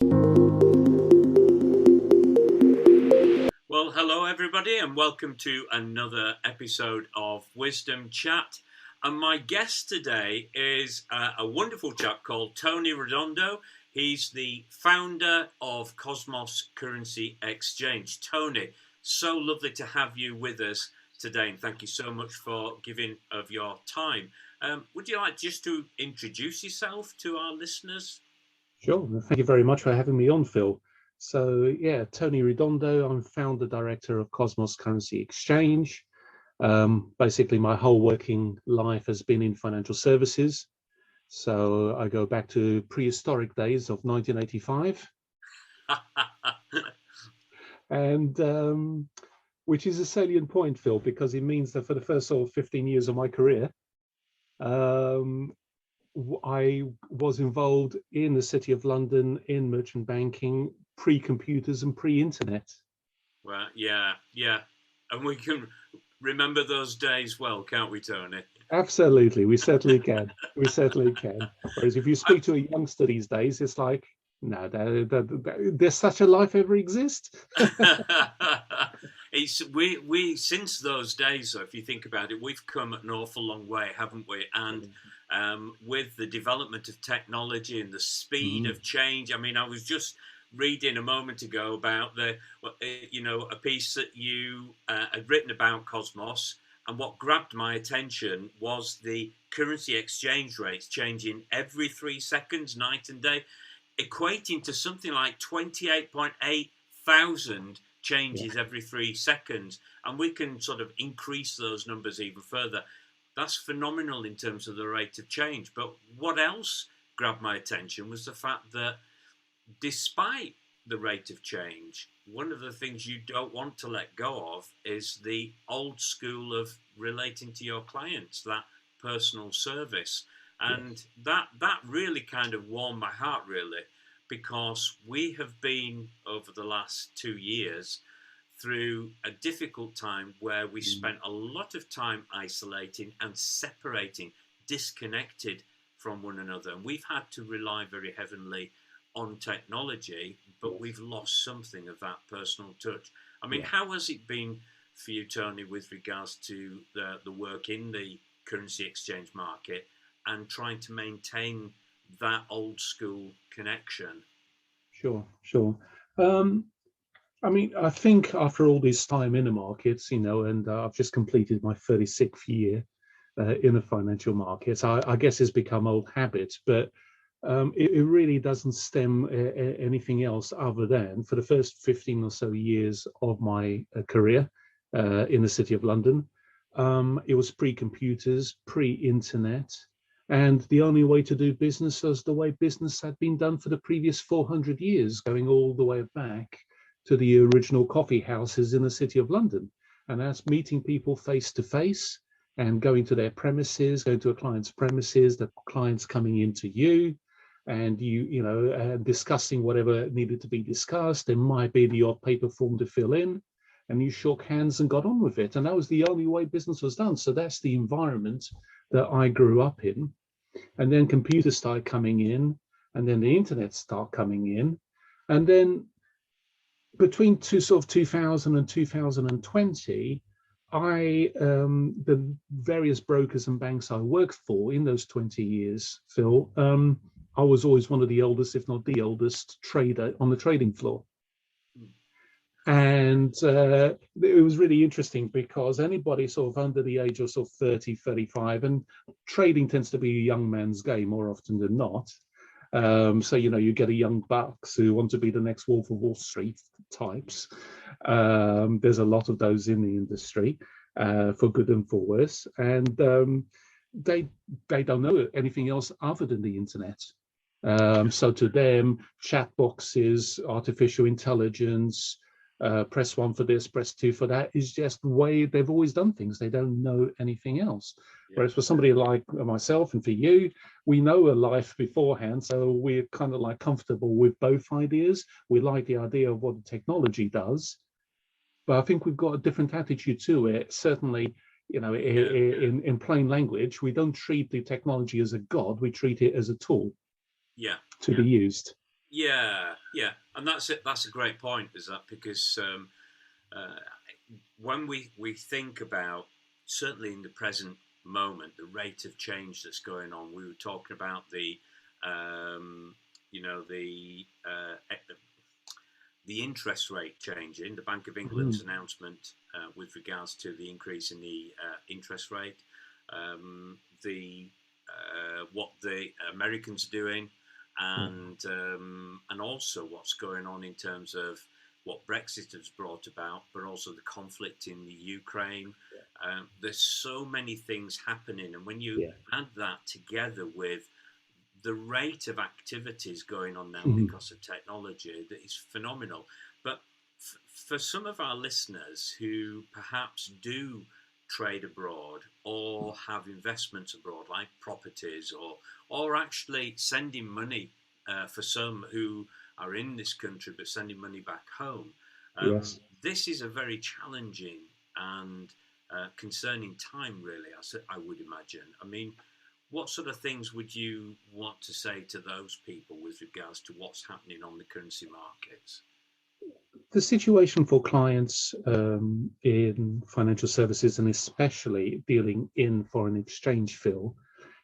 Well, hello everybody, and welcome to another episode of Wisdom Chat. And my guest today is a wonderful chap called Tony Redondo. He's the founder of Cosmos Currency Exchange. Tony, so lovely to have you with us today, and thank you so much for giving of your time. Would you like just to introduce yourself to our listeners? Sure. Thank you very much for having me on, Phill. So, yeah, Tony Redondo. I'm founder director of Cosmos Currency Exchange. Basically, my whole working life has been in financial services. So I go back to prehistoric days of 1985, and which is a salient point, Phill, because it means that for the first sort of 15 years of my career, um, I was involved in the City of London in merchant banking, pre-computers and pre-internet. Well, yeah. And we can remember those days well, can't we, Tony? Absolutely, we certainly can. We certainly can. Whereas if you speak to a youngster these days, it's like, no, there's such a life ever exist. It's we since those days, though, if you think about it, we've come an awful long way, haven't we? And with the development of technology and the speed of change, I mean, I was just reading a moment ago about a piece that you had written about Cosmos, and what grabbed my attention was the currency exchange rates changing every 3 seconds, night and day, equating to something like 28.8 thousand changes every 3 seconds, and we can sort of increase those numbers even further. That's phenomenal in terms of the rate of change. But what else grabbed my attention was the fact that despite the rate of change, one of the things you don't want to let go of is the old school of relating to your clients, that personal service. And that really kind of warmed my heart, really, because we have been, over the last 2 years, through a difficult time where we spent a lot of time isolating and separating, disconnected from one another. And we've had to rely very heavily on technology, but we've lost something of that personal touch. I mean, how has it been for you, Tony, with regards to the work in the currency exchange market and trying to maintain that old school connection? Sure. I mean, I think after all this time in the markets, and I've just completed my 36th year in the financial markets, I guess it's become old habit, but it really doesn't stem anything else other than for the first 15 or so years of my career in the City of London, it was pre-computers, pre-internet, and the only way to do business was the way business had been done for the previous 400 years, going all the way back to the original coffee houses in the City of London. And that's meeting people face to face and going to their premises, going to a client's premises, the client's coming into you, and discussing whatever needed to be discussed. There might be the odd paper form to fill in, and you shook hands and got on with it. And that was the only way business was done. So that's the environment that I grew up in. And then computers started coming in, and then the internet started coming in. And then between 2000 and 2020, the various brokers and banks I worked for in those 20 years, Phill, I was always one of the oldest, if not the oldest, trader on the trading floor. And it was really interesting because anybody sort of under the age of sort of 30, 35, and trading tends to be a young man's game more often than not. So, you get a young bucks who want to be the next Wolf of Wall Street types. There's a lot of those in the industry, for good and for worse. And they don't know anything else other than the internet. So to them, chat boxes, artificial intelligence, press 1 for this, press 2 for that is just the way they've always done things. They don't know anything else. Whereas for somebody like myself and for you, we know a life beforehand, so we're kind of like comfortable with both ideas. We like the idea of what the technology does, but I think we've got a different attitude to it. Certainly, in plain language, we don't treat the technology as a god, we treat it as a tool to be used. Yeah, yeah, and that's it. That's a great point, is that because uh, when we think about, certainly in the present moment, the rate of change that's going on. We were talking about um, you know, the interest rate changing, the Bank of England's Mm, announcement with regards to the increase in the interest rate, the what the Americans are doing, mm, and also what's going on in terms of what Brexit has brought about, but also the conflict in the Ukraine. There's so many things happening, and when you yeah. add that together with the rate of activities going on now Mm, because of technology, that is phenomenal. But for some of our listeners who perhaps do trade abroad or have investments abroad, like properties, or actually sending money, for some who are in this country but sending money back home, yes. this is a very challenging and concerning time, really. I would imagine. I mean, what sort of things would you want to say to those people with regards to what's happening on the currency markets? The situation for clients in financial services, and especially dealing in foreign exchange, Phil,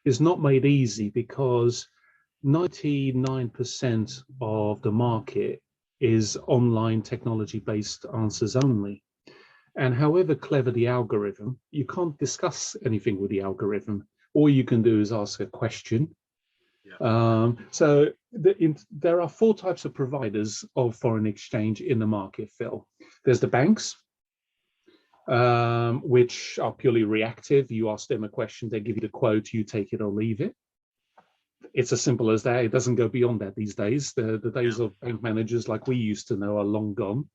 is not made easy because 99% of the market is online technology based answers only. And however clever the algorithm, you can't discuss anything with the algorithm. All you can do is ask a question. Yeah, There are four types of providers of foreign exchange in the market, Phil. There's the banks, which are purely reactive. You ask them a question, they give you the quote, you take it or leave it. It's as simple as that. It doesn't go beyond that these days. The yeah, days of bank managers like we used to know are long gone.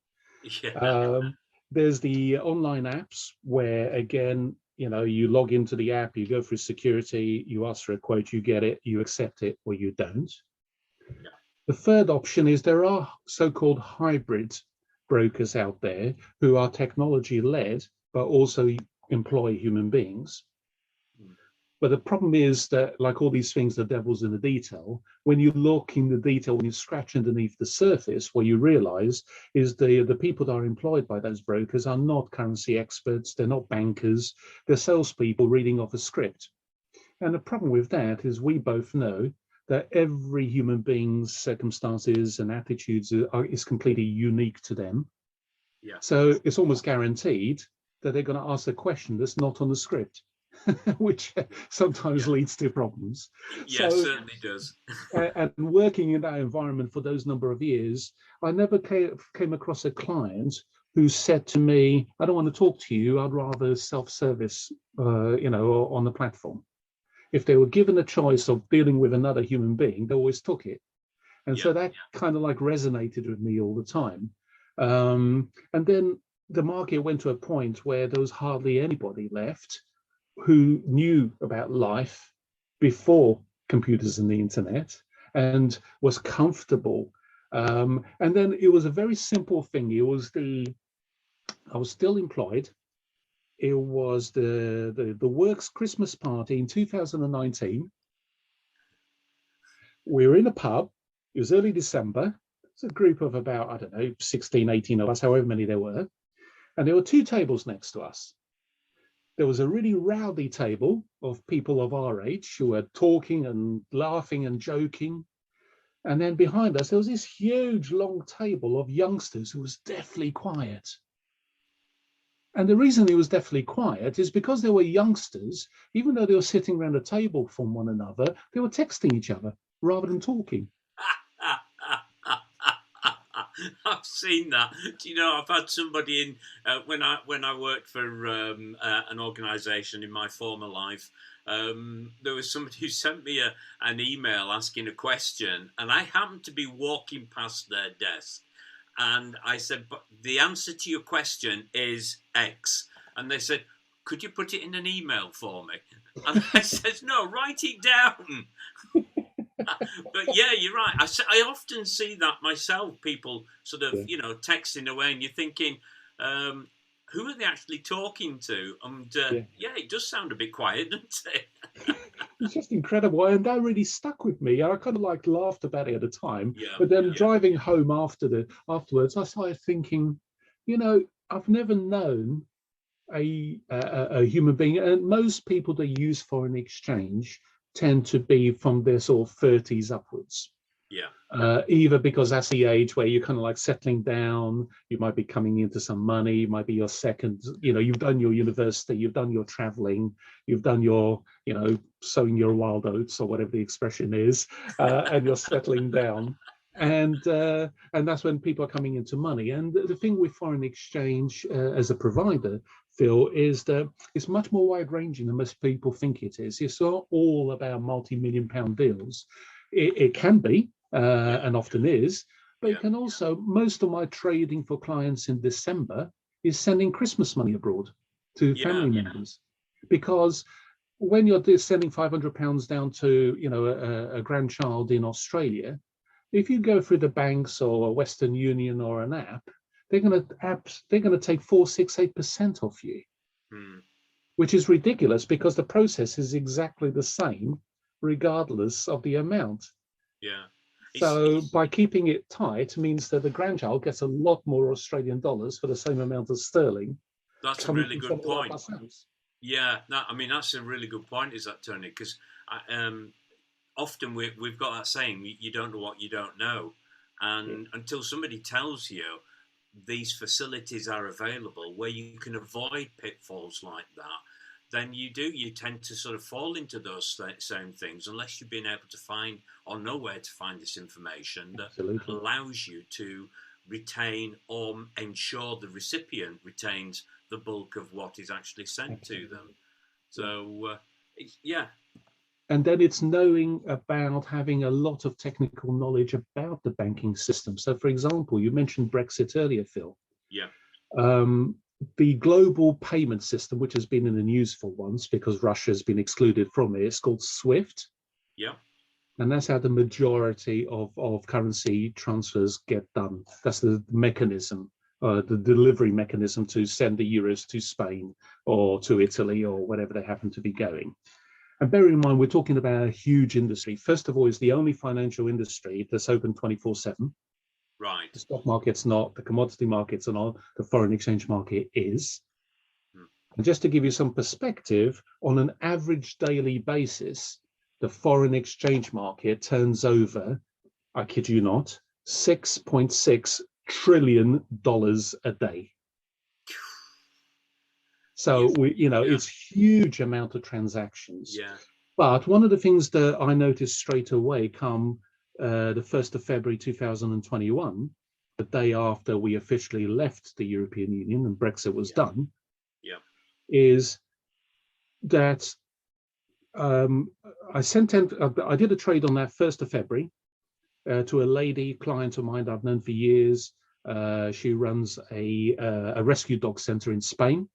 yeah, Um, there's the online apps where, again, you log into the app, you go through security, you ask for a quote, you get it, you accept it, or you don't. yeah, The third option is there are so-called hybrid brokers out there who are technology-led, but also employ human beings. mm, But the problem is that, like all these things, the devil's in the detail. When you look in the detail, when you scratch underneath the surface, what you realize is the people that are employed by those brokers are not currency experts, they're not bankers, they're salespeople reading off a script. And the problem with that is we both know that every human being's circumstances and attitudes is completely unique to them. yeah, So it's almost guaranteed that they're going to ask a question that's not on the script, which sometimes yeah, leads to problems. yeah, So, certainly does. and working in that environment for those number of years, I never came across a client who said to me, "I don't want to talk to you. I'd rather self-service, on the platform." If they were given a choice of dealing with another human being, they always took it. And Yeah, so that kind of like resonated with me all the time. And then the market went to a point where there was hardly anybody left who knew about life before computers and the internet and was comfortable. And then it was a very simple thing. I was still employed. It was the works Christmas party in 2019. We were in a pub. It was early December. It's a group of about, I don't know, 16, 18 of us, however many there were. And there were two tables next to us. There was a really rowdy table of people of our age who were talking and laughing and joking. And then behind us, there was this huge long table of youngsters who was deathly quiet. And the reason it was deathly quiet is because they were youngsters, even though they were sitting around a table from one another, they were texting each other rather than talking. I've seen that. Do you know? I've had somebody in when I worked for an organisation in my former life. There was somebody who sent me an email asking a question, and I happened to be walking past their desk, and I said, "But the answer to your question is X," and they said, "Could you put it in an email for me?" And I said, "No, write it down." But yeah, you're right. I often see that myself. People sort of, Yeah. texting away, and you're thinking, um, who are they actually talking to? And yeah, it does sound a bit quiet, doesn't it? It's just incredible, and that really stuck with me. I kind of like laughed about it at the time, Yeah, but then driving home afterwards, I started thinking, I've never known a human being, and most people that use foreign exchange tend to be from their sort of 30s upwards. yeah, Either because that's the age where you're kind of like settling down, you might be coming into some money, it might be your second, you've done your university, you've done your traveling, you've done your, sowing your wild oats or whatever the expression is, and you're settling down. And that's when people are coming into money. And the thing with foreign exchange as a provider, Phill, is that it's much more wide ranging than most people think it is. It's not all about multi-million pound deals. It can be, and often is, but it can also, most of my trading for clients in December is sending Christmas money abroad to family members. Because when you're sending £500 down to, a grandchild in Australia, if you go through the banks or a Western Union or an app, they're going to take 4, 6, 8% off you, which is ridiculous because the process is exactly the same regardless of the amount. Yeah. So by keeping it tight means that the grandchild gets a lot more Australian dollars for the same amount of sterling. That's a really good point. Yeah, that's a really good point, is that, Tony? Because often we've got that saying, you don't know what you don't know. And until somebody tells you these facilities are available where you can avoid pitfalls like that, then you tend to sort of fall into those same things unless you've been able to find or know where to find this information that allows you to retain or ensure the recipient retains the bulk of what is actually sent to them. So, And then it's knowing about having a lot of technical knowledge about the banking system. So, for example, you mentioned Brexit earlier, Phill. Yeah. The global payment system, which has been in the news for once because Russia has been excluded from it, it's called SWIFT. Yeah. And that's how the majority of currency transfers get done. That's the mechanism, the delivery mechanism to send the euros to Spain or to Italy or wherever they happen to be going. And bear in mind, we're talking about a huge industry. First of all, it's the only financial industry that's open 24/7. Right. The stock market's not, the commodity markets are not, the foreign exchange market is. And just to give you some perspective, on an average daily basis, the foreign exchange market turns over, I kid you not, $6.6 trillion a day. So it's huge amount of transactions. Yeah. But one of the things that I noticed straight away come the 1st of February 2021, the day after we officially left the European Union and Brexit was done, is that I did a trade on that 1st of February to a lady client of mine that I've known for years. She runs a rescue dog center in Spain.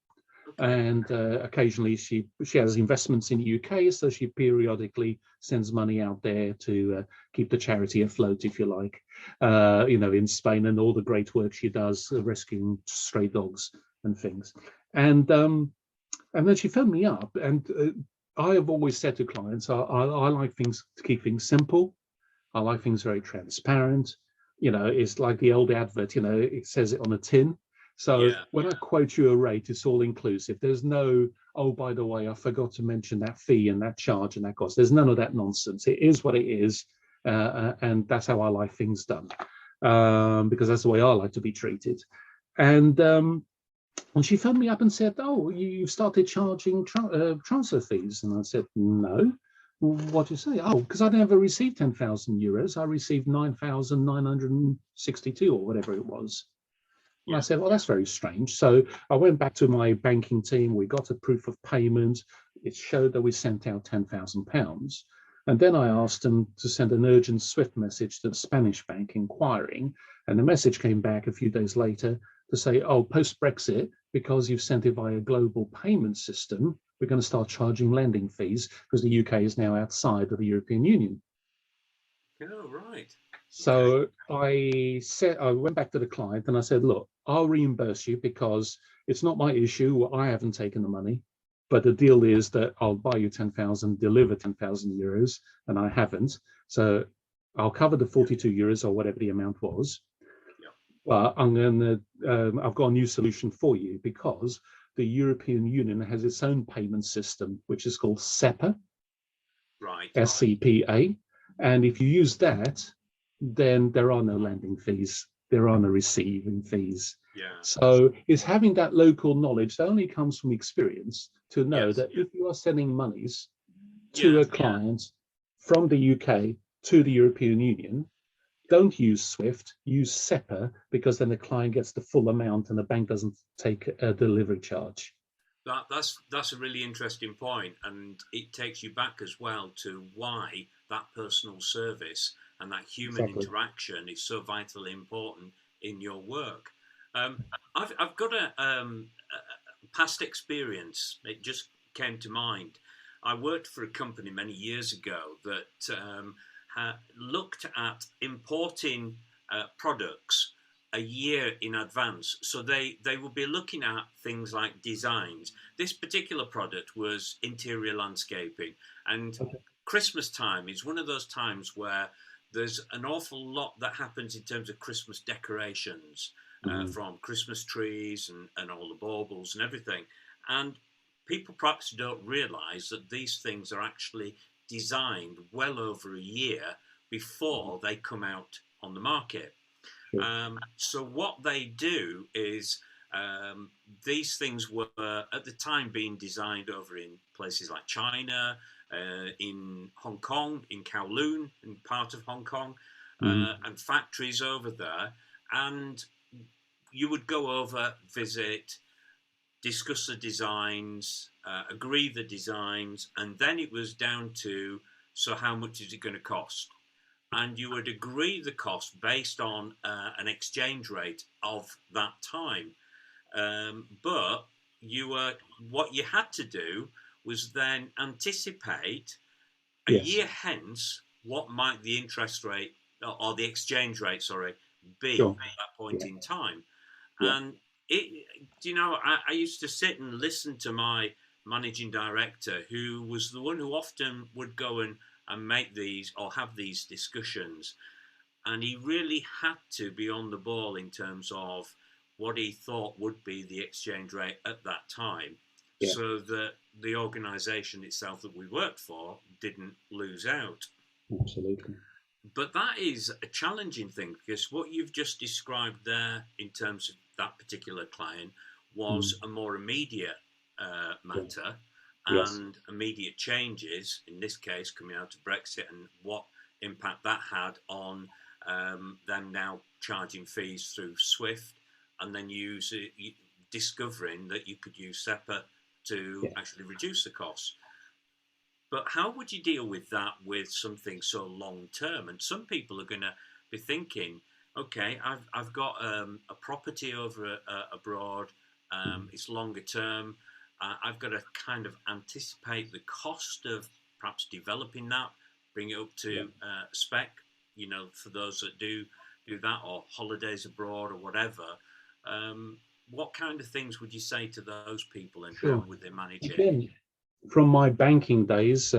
And occasionally she has investments in the UK, so she periodically sends money out there to keep the charity afloat, if you like, in Spain, and all the great work she does rescuing stray dogs and things. And then she phoned me up, and I have always said to clients, I like things to keep things simple. I like things very transparent. It's like the old advert, it says it on a tin. So when I quote you a rate, it's all inclusive. There's no, oh, by the way, I forgot to mention that fee and that charge and that cost. There's none of that nonsense. It is what it is. And that's how I like things done, because that's the way I like to be treated. And she phoned me up and said, oh, you've started charging transfer fees. And I said, no. What do you say? Oh, because I never received 10,000 euros. I received 9,962 or whatever it was. And I said, well, that's very strange. So I went back to my banking team. We got a proof of payment. It showed that we sent out £10,000. And then I asked them to send an urgent SWIFT message to the Spanish bank inquiring. And the message came back a few days later to say, oh, post-Brexit, because you've sent it via a global payment system, we're going to start charging lending fees because the UK is now outside of the European Union. Oh, right. So I went back to the client and I said, look, I'll reimburse you because it's not my issue. I haven't taken the money, but the deal is that I'll buy you 10,000, deliver 10,000 euros, and I haven't. So I'll cover the 42 euros or whatever the amount was. Yeah. But I've got a new solution for you because the European Union has its own payment system, which is called SEPA, Right. SCPA. And if you use that, then there are no landing fees, there are no receiving fees. Yeah. So it's having that local knowledge that only comes from experience to know Yes, that yeah. if you are sending monies to Yeah, a client from the UK to the European Union, don't use SWIFT, use SEPA, because then the client gets the full amount and the bank doesn't take a delivery charge. That's a really interesting point, and it takes you back as well to why that personal service and that human Exactly. interaction is so vitally important in your work. I've got a past experience. It just came to mind. I worked for a company many years ago that looked at importing products a year in advance. So they would be looking at things like designs. This particular product was interior landscaping. And Okay. Christmas time is one of those times where there's an awful lot that happens in terms of Christmas decorations, from Christmas trees and all the baubles and everything. And people perhaps don't realise that these things are actually designed well over a year before they come out on the market. So what they do is these things were at the time being designed over in places like China, in Hong Kong, in Kowloon, in part of Hong Kong, and factories over there. And you would go over, visit, discuss the designs, agree the designs, and then it was down to, so how much is it going to cost? And you would agree the cost based on an exchange rate of that time. But what you had to do was then anticipate a year hence what might the interest rate or the exchange rate, be at that point in time. And I used to sit and listen to my managing director, who was the one who often would go and make these or have these discussions. And he really had to be on the ball in terms of what he thought would be the exchange rate at that time, so that the organisation itself that we worked for didn't lose out. Absolutely. But that is a challenging thing, because what you've just described there in terms of that particular client was a more immediate matter. And immediate changes, in this case coming out of Brexit, and what impact that had on them now charging fees through SWIFT, and then discovering that you could use SEPA to actually reduce the costs. But how would you deal with that with something so long term? And some people are going to be thinking, okay, I've got a property over abroad, it's longer term. I've got to kind of anticipate the cost of perhaps developing that, bring it up to spec, for those that do that, or holidays abroad or whatever. What kind of things would you say to those people, and how would they manage it? Again, from my banking days,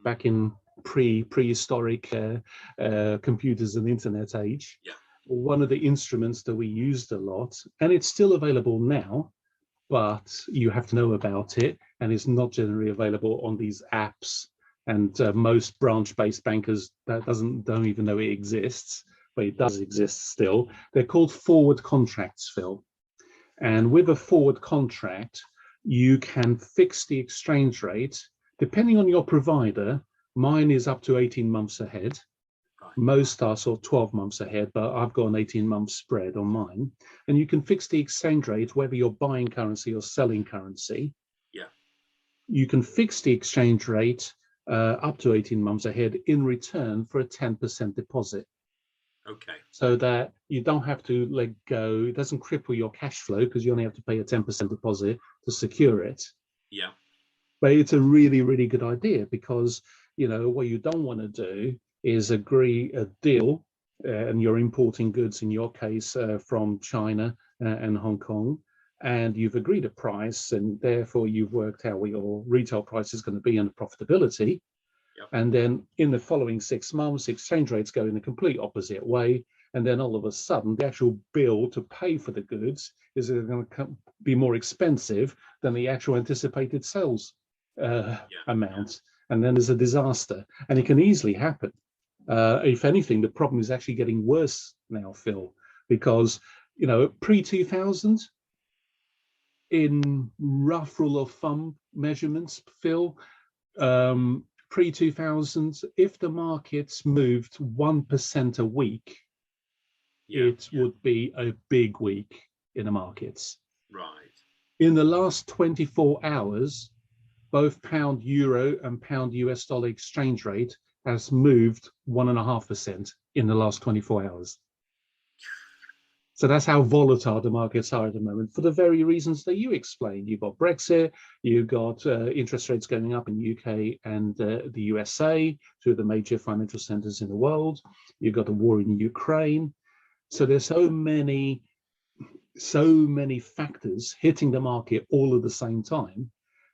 back in prehistoric computers and internet age, one of the instruments that we used a lot, and it's still available now, but you have to know about it, and it's not generally available on these apps. And most branch-based bankers don't even know it exists, but it does exist still. They're called forward contracts, Phill. And with a forward contract, you can fix the exchange rate depending on your provider. Mine is up to 18 months ahead. Most are sort of 12 months ahead, but I've got an 18-month spread on mine. And you can fix the exchange rate whether you're buying currency or selling currency. You can fix the exchange rate up to 18 months ahead in return for a 10% deposit. Okay. So that you don't have to let go. It doesn't cripple your cash flow because you only have to pay a 10% deposit to secure it. Yeah. But it's a really, really good idea, because, what you don't want to do is agree a deal and you're importing goods, in your case, from China and Hong Kong, and you've agreed a price, and therefore you've worked out what your retail price is going to be and profitability. Yep. And then in the following 6 months, exchange rates go in the complete opposite way. And then all of a sudden, the actual bill to pay for the goods is going to be more expensive than the actual anticipated sales amount. And then there's a disaster. And it can easily happen. If anything, the problem is actually getting worse now, Phill, because, you know, pre-2000, in rough rule of thumb measurements, Phill, pre-2000, if the markets moved 1% a week, it would be a big week in the markets. Right. In the last 24 hours, both pound euro and pound US dollar exchange rate has moved 1.5% in the last 24 hours. So that's how volatile the markets are at the moment, for the very reasons that you explained. You've got Brexit, you've got interest rates going up in the UK and the USA, two of the major financial centers in the world. You've got the war in Ukraine. So there's so many factors hitting the market all at the same time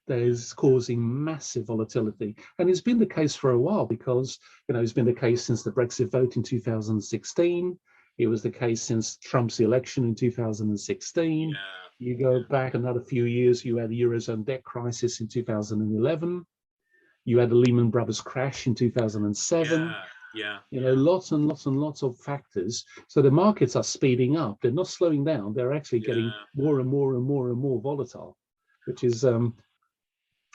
that is causing massive volatility. And it's been the case for a while because, you know, it's been the case since the Brexit vote in 2016. It was the case since Trump's election in 2016. You go back another few years, you had the Eurozone debt crisis in 2011. You had the Lehman Brothers crash in 2007. You know, lots and lots and lots of factors. So the markets are speeding up. They're not slowing down. They're actually getting more and more and more and more volatile, which is,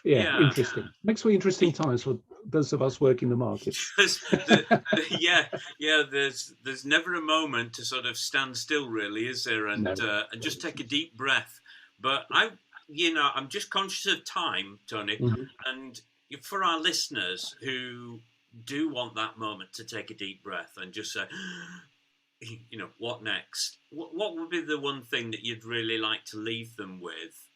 interesting. Makes for interesting times for those of us working the markets. There's never a moment to sort of stand still, really, is there? And and just take a deep breath. But I'm just conscious of time, Tony, and for our listeners who do want that moment to take a deep breath and just say, you know, what next? What would be the one thing that you'd really like to leave them with?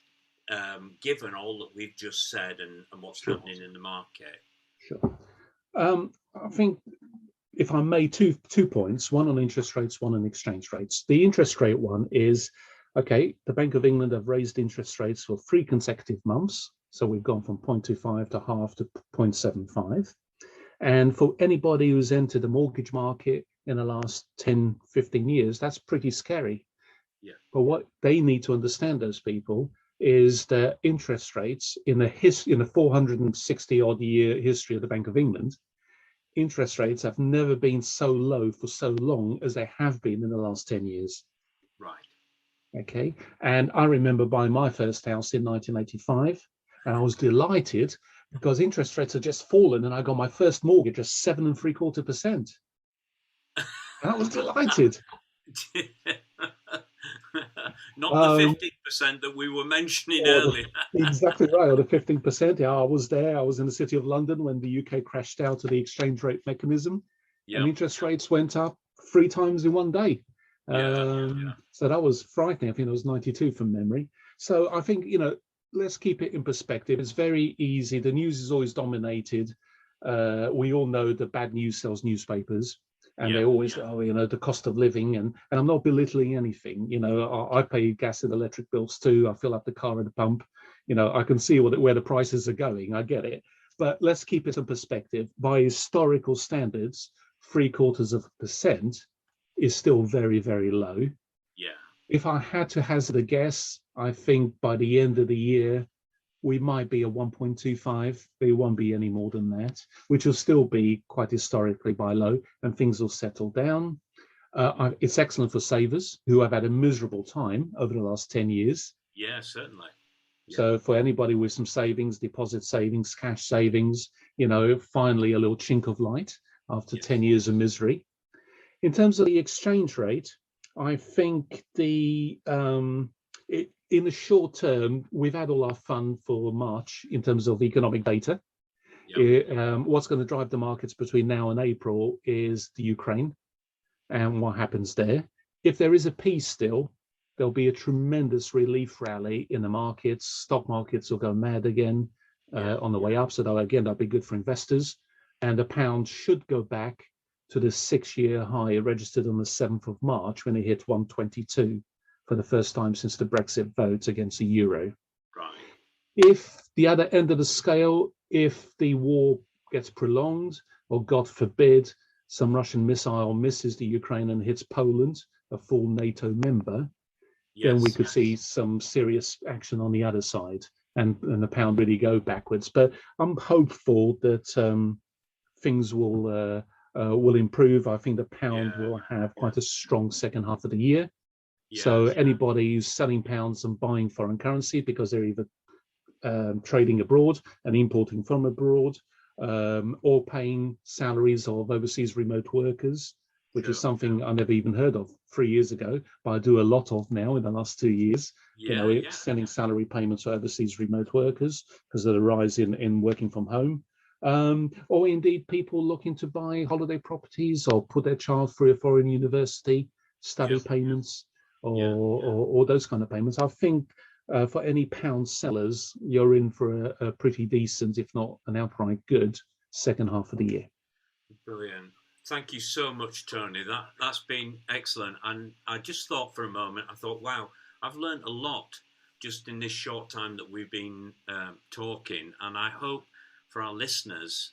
Given all that we've just said and what's happening in the market? Sure. I think, if I may, two points, one on interest rates, one on exchange rates. The interest rate one is, okay, the Bank of England have raised interest rates for 3 consecutive months. So we've gone from 0.25 to half to 0.75. And for anybody who's entered the mortgage market in the last 10, 15 years, that's pretty scary. Yeah. But what they need to understand, those people, is that interest rates in the 460 odd year history of the Bank of England, interest rates have never been so low for so long as they have been in the last 10 years. Right. Okay. And I remember buying my first house in 1985, and I was delighted because interest rates had just fallen, and I got my first mortgage at 7.75%. And I was delighted. Not the 15% that we were mentioning earlier. Exactly right, or the 15%. Yeah, I was there. I was in the City of London when the UK crashed out of the exchange rate mechanism, and interest rates went up 3 times in one day. So that was frightening. I think it was 92 from memory. So I think, you know, let's keep it in perspective. It's very easy. The news is always dominated. We all know that bad news sells newspapers. And they always, the cost of living, and I'm not belittling anything. You know, I pay gas and electric bills too. I fill up the car at the pump. You know, I can see where the prices are going. I get it. But let's keep it in perspective. By historical standards, 0.75% is still very, very low. Yeah. If I had to hazard a guess, I think by the end of the year, we might be at 1.25, but it won't be any more than that, which will still be quite historically by low, and things will settle down. It's excellent for savers who have had a miserable time over the last 10 years. Yeah, certainly. Yeah. So for anybody with some savings, deposit savings, cash savings, you know, finally a little chink of light after 10 years of misery. In terms of the exchange rate, I think in the short term, we've had all our fun for March in terms of economic data. What's going to drive the markets between now and April is the Ukraine and what happens there. If there is a peace still, there'll be a tremendous relief rally in the markets. Stock markets will go mad again on the way up. So that'll be good for investors. And the pound should go back to the 6-year high registered on the 7th of March when it hit 122 for the first time since the Brexit vote against the euro. Right. If the other end of the scale, if the war gets prolonged, or God forbid, some Russian missile misses the Ukraine and hits Poland, a full NATO member, then we could see some serious action on the other side and the pound really go backwards. But I'm hopeful that things will improve. I think the pound will have quite a strong second half of the year. So anybody who's selling pounds and buying foreign currency because they're either trading abroad and importing from abroad, or paying salaries of overseas remote workers, which is something I never even heard of 3 years ago, but I do a lot of now in the last 2 years. Sending salary payments to overseas remote workers because of the rise in working from home. Or indeed people looking to buy holiday properties or put their child through a foreign university, study payments, or those kind of payments. I think for any pound sellers, you're in for a pretty decent, if not an outright good, second half of the year. Brilliant. Thank you so much, Tony. That's been excellent. And I just thought for a moment, I thought, wow, I've learned a lot just in this short time that we've been talking. And I hope for our listeners,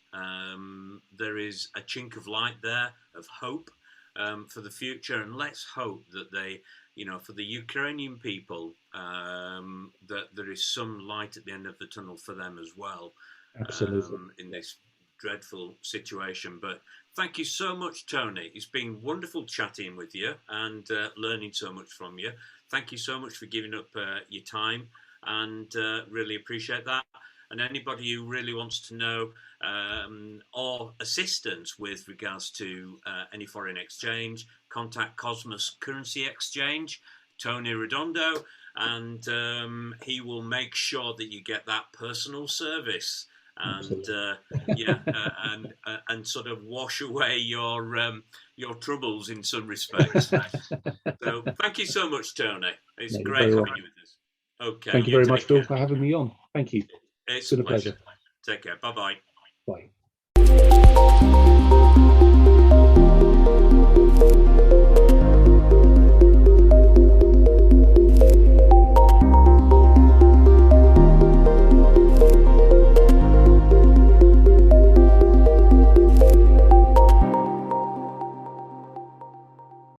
there is a chink of light there of hope for the future. And let's hope that they, for the Ukrainian people, that there is some light at the end of the tunnel for them as well. Absolutely. In this dreadful situation. But thank you so much, Tony. It's been wonderful chatting with you and learning so much from you. Thank you so much for giving up your time, and really appreciate that. And anybody who really wants to know or assistance with regards to any foreign exchange, contact Cosmos Currency Exchange, Tony Redondo, and he will make sure that you get that personal service and and sort of wash away your troubles in some respects. So thank you so much, Tony. It's great having you with us. Okay. Thank you very much, Phill, for having me on. Thank you. It's a pleasure. Take care. Bye-bye. Bye.